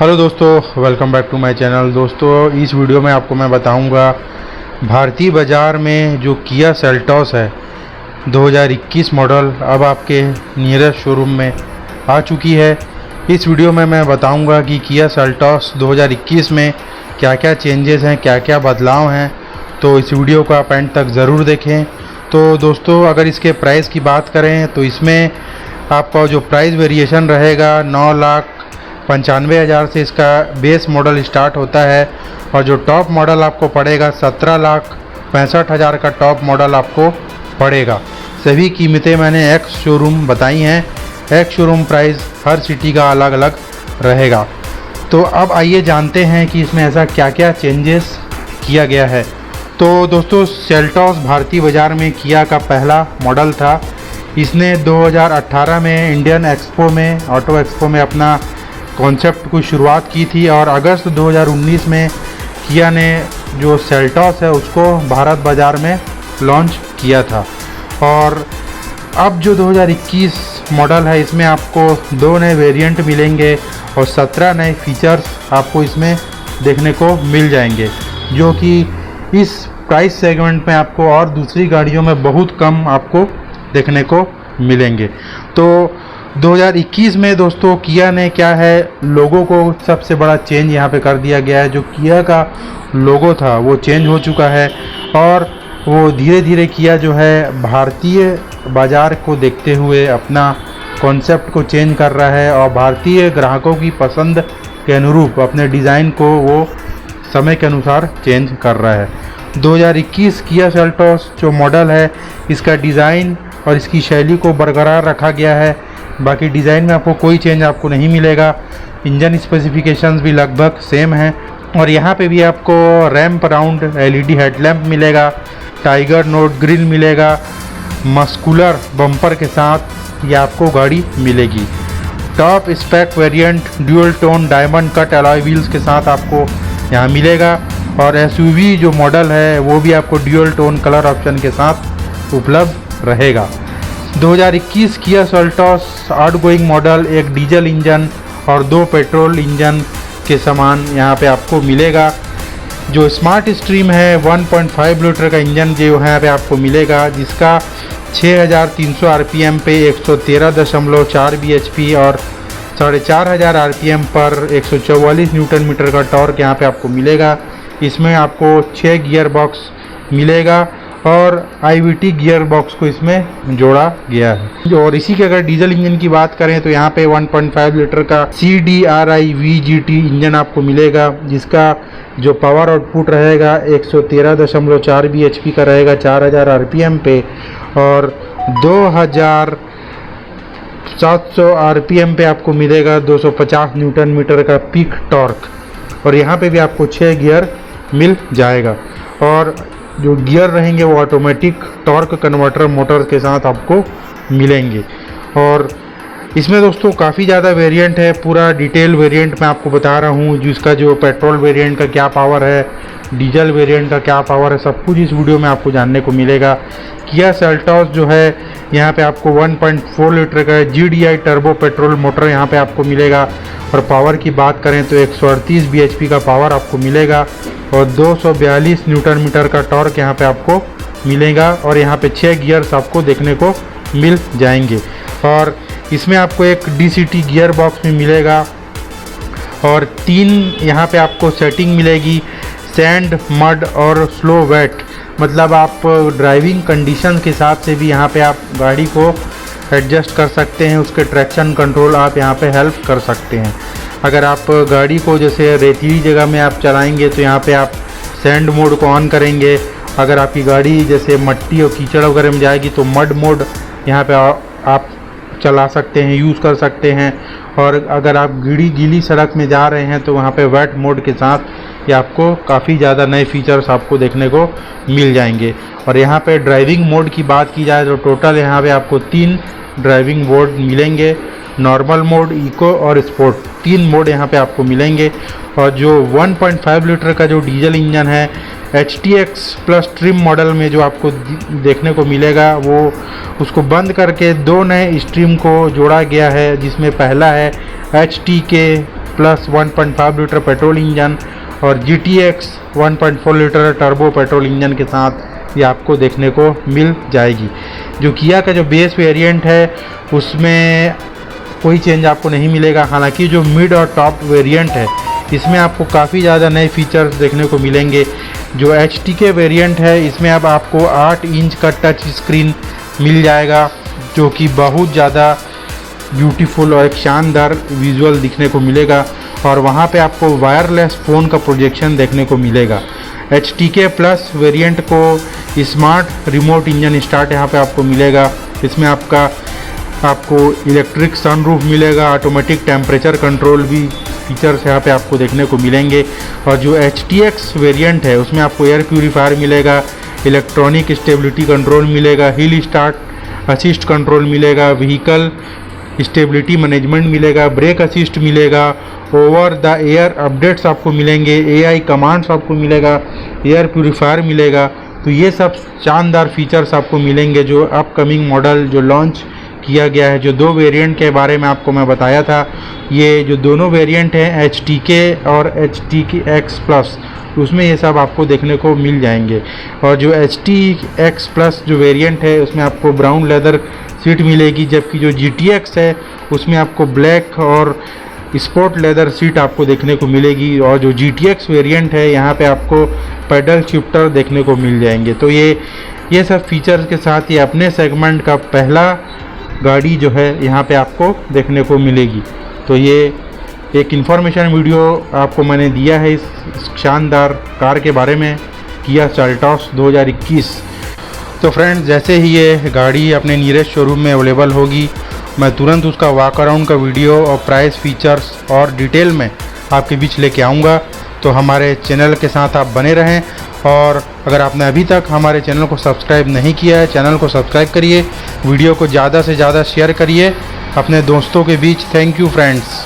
Hello दोस्तों, welcome back to my channel. दोस्तों, इस वीडियो में आपको मैं बताऊंगा भारतीय बाज़ार में जो किया सेल्टॉस है 2021 मॉडल अब आपके नियरेस्ट शोरूम में आ चुकी है। इस वीडियो में मैं बताऊंगा कि किया सेल्टॉस 2021 में क्या क्या चेंजेस हैं, क्या क्या बदलाव हैं। तो इस वीडियो को आप एंड तक ज़रूर देखें। तो दोस्तों, अगर इसके प्राइस की बात करें तो इसमें आपका जो प्राइस वेरिएशन रहेगा 9,95,000 से इसका बेस मॉडल स्टार्ट होता है और जो टॉप मॉडल आपको पड़ेगा 17,65,000 का टॉप मॉडल आपको पड़ेगा। सभी कीमतें मैंने एक्स शोरूम बताई हैं। एक्स शोरूम प्राइस हर सिटी का अलग अलग रहेगा। तो अब आइए जानते हैं कि इसमें ऐसा क्या क्या चेंजेस किया गया है। तो दोस्तों, सेल्टॉस भारतीय बाज़ार में किया का पहला मॉडल था। इसने 2018 में इंडियन एक्सपो में, ऑटो एक्सपो में अपना कॉन्सेप्ट की शुरुआत की थी और अगस्त 2019 में किया ने जो सेल्टॉस है उसको भारत बाज़ार में लॉन्च किया था। और अब जो 2021 मॉडल है इसमें आपको 2 नए वेरिएंट मिलेंगे और 17 नए फीचर्स आपको इसमें देखने को मिल जाएंगे, जो कि इस प्राइस सेगमेंट में आपको और दूसरी गाड़ियों में बहुत कम आपको देखने को मिलेंगे। तो 2021 में दोस्तों किया ने क्या है, लोगो को सबसे बड़ा चेंज यहाँ पे कर दिया गया है। जो किया का लोगो था वो चेंज हो चुका है और वो धीरे धीरे किया जो है भारतीय बाज़ार को देखते हुए अपना कॉन्सेप्ट को चेंज कर रहा है और भारतीय ग्राहकों की पसंद के अनुरूप अपने डिज़ाइन को वो समय के अनुसार चेंज कर रहा है। 2021 किया सेल्टॉस जो मॉडल है इसका डिज़ाइन और इसकी शैली को बरकरार रखा गया है। बाकी डिज़ाइन में आपको कोई चेंज आपको नहीं मिलेगा। इंजन स्पेसिफिकेशंस भी लगभग सेम हैं और यहाँ पे भी आपको रैम्प राउंड एलईडी हेडलैम्प मिलेगा, टाइगर नोट ग्रिल मिलेगा, मस्कुलर बम्पर के साथ ये आपको गाड़ी मिलेगी। Top spec variant dual tone diamond cut alloy wheels के साथ आपको यहाँ मिलेगा और एसयूवी जो मॉडल है वो भी आपको ड्यूअल टोन कलर ऑप्शन के साथ उपलब्ध रहेगा। 2021 किया सेल्टॉस आउटगोइंग मॉडल एक डीजल इंजन और 2 पेट्रोल इंजन के समान यहाँ पे आपको मिलेगा। जो स्मार्ट स्ट्रीम है 1.5 लीटर का इंजन जो है यहाँ पे आपको मिलेगा, जिसका 6,300 आरपीएम पे 113.4 bhp और 4,500 आरपीएम पर 144 न्यूटन मीटर का टॉर्क यहाँ पे आपको मिलेगा। इसमें आपको 6 गियर बॉक्स मिलेगा और IVT गियर बॉक्स को इसमें जोड़ा गया है। और इसी के अगर डीजल इंजन की बात करें तो यहाँ पे 1.5 लीटर का CDRI VGT इंजन आपको मिलेगा, जिसका जो पावर आउटपुट रहेगा 113.4 bhp का रहेगा 4,000 आरपीएम पे और 2,700 आरपीएम पे आपको मिलेगा 250 न्यूटन मीटर का पीक टॉर्क और यहाँ पे भी आपको 6 गियर मिल जाएगा और जो गियर रहेंगे वो ऑटोमेटिक टॉर्क कन्वर्टर मोटर के साथ आपको मिलेंगे। और इसमें दोस्तों काफ़ी ज़्यादा वेरिएंट है। पूरा डिटेल वेरिएंट मैं आपको बता रहा हूँ, जिसका जो पेट्रोल वेरिएंट का क्या पावर है, डीजल वेरिएंट का क्या पावर है, सब कुछ इस वीडियो में आपको जानने को मिलेगा। किया सेल्टॉस जो है यहाँ पे आपको 1.4 लीटर का GDI टर्बो पेट्रोल मोटर यहाँ पे आपको मिलेगा और पावर की बात करें तो 138 bhp का पावर आपको मिलेगा और 242 न्यूटन मीटर का टॉर्क यहाँ पे आपको मिलेगा और यहाँ पे 6 गियर्स आपको देखने को मिल जाएंगे। और इसमें आपको एक DCT गियर बॉक्स में मिलेगा और 3 यहाँ पे आपको सेटिंग मिलेगी, सैंड, मड और स्लो वेट। मतलब आप ड्राइविंग कंडीशन के हिसाब से भी यहाँ पे आप गाड़ी को एडजस्ट कर सकते हैं। उसके ट्रैक्शन कंट्रोल आप यहाँ पे हेल्प कर सकते हैं। अगर आप गाड़ी को जैसे रेतीली जगह में आप चलाएंगे तो यहाँ पे आप सैंड मोड को ऑन करेंगे। अगर आपकी गाड़ी जैसे मट्टी और कीचड़ वगैरह में जाएगी तो मड मोड यहाँ पे आप चला सकते हैं, यूज़ कर सकते हैं। और अगर आप गीली सड़क में जा रहे हैं तो वहाँ पे वेट मोड के साथ ये आपको काफ़ी ज़्यादा नए फीचर्स आपको देखने को मिल जाएंगे। और यहाँ पे ड्राइविंग मोड की बात की जाए तो टोटल यहाँ पे आपको 3 ड्राइविंग मोड मिलेंगे, नॉर्मल मोड, इको और स्पोर्ट। 3 मोड यहाँ पे आपको मिलेंगे। और जो 1.5 लीटर का जो डीजल इंजन है HTX प्लस ट्रिम मॉडल में जो आपको देखने को मिलेगा, वो उसको बंद करके 2 नए स्ट्रीम को जोड़ा गया है, जिसमें पहला है HTK plus 1.5 litre petrol engine और GTX 1.4 litre turbo petrol engine के साथ ये आपको देखने को मिल जाएगी। जो किया का जो बेस वेरिएंट है उसमें कोई चेंज आपको नहीं मिलेगा। हालांकि जो मिड और टॉप वेरिएंट है इसमें आपको काफ़ी ज़्यादा नए फीचर्स देखने को मिलेंगे। जो HTK वेरिएंट है इसमें अब आपको 8 इंच का टच स्क्रीन मिल जाएगा, जो कि बहुत ज़्यादा ब्यूटीफुल और एक शानदार विजुअल दिखने को मिलेगा। और वहाँ पे आपको वायरलेस फ़ोन का प्रोजेक्शन देखने को मिलेगा। HTK प्लस वेरिएंट को स्मार्ट रिमोट इंजन स्टार्ट यहाँ पे आपको मिलेगा। इसमें आपको इलेक्ट्रिक सनरूफ मिलेगा, ऑटोमेटिक टेम्परेचर कंट्रोल भी फीचर्स यहाँ पे आपको देखने को मिलेंगे। और जो HTX वेरिएंट है उसमें आपको एयर प्यूरीफायर मिलेगा, इलेक्ट्रॉनिक स्टेबिलिटी कंट्रोल मिलेगा, हिल स्टार्ट असिस्ट कंट्रोल मिलेगा, व्हीकल स्टेबिलिटी मैनेजमेंट मिलेगा, ब्रेक असिस्ट मिलेगा, ओवर द एयर अपडेट्स आपको मिलेंगे, AI कमांड्स आपको मिलेगा, एयर प्यूरीफायर मिलेगा। तो ये सब शानदार फीचर्स आपको मिलेंगे जो अपकमिंग मॉडल जो लॉन्च किया गया है। जो 2 वेरिएंट के बारे में आपको मैं बताया था, ये जो दोनों वेरिएंट हैं HTK और HTX प्लस, उसमें ये सब आपको देखने को मिल जाएंगे। और जो HTX प्लस जो वेरिएंट है उसमें आपको ब्राउन लेदर सीट मिलेगी, जबकि जो GTX है उसमें आपको ब्लैक और स्पोर्ट लेदर सीट आपको देखने को मिलेगी। और जो GTX वेरिएंट है यहाँ पे आपको पैडल शिफ्टर देखने को मिल जाएंगे। तो ये सब फीचर्स के साथ ये अपने सेगमेंट का पहला गाड़ी जो है यहाँ पे आपको देखने को मिलेगी। तो ये एक इन्फॉर्मेशन वीडियो आपको मैंने दिया है इस शानदार कार के बारे में, किया सेल्टॉस 2021। तो फ्रेंड्स, जैसे ही ये गाड़ी अपने नियरेस्ट शोरूम में अवेलेबल होगी मैं तुरंत उसका वॉक अराउंड का वीडियो और प्राइस फीचर्स और डिटेल में आपके बीच लेके आऊँगा। तो हमारे चैनल के साथ आप बने रहें। और अगर आपने अभी तक हमारे चैनल को सब्सक्राइब नहीं किया है, चैनल को सब्सक्राइब करिए, वीडियो को ज़्यादा से ज़्यादा शेयर करिए अपने दोस्तों के बीच। Thank you friends.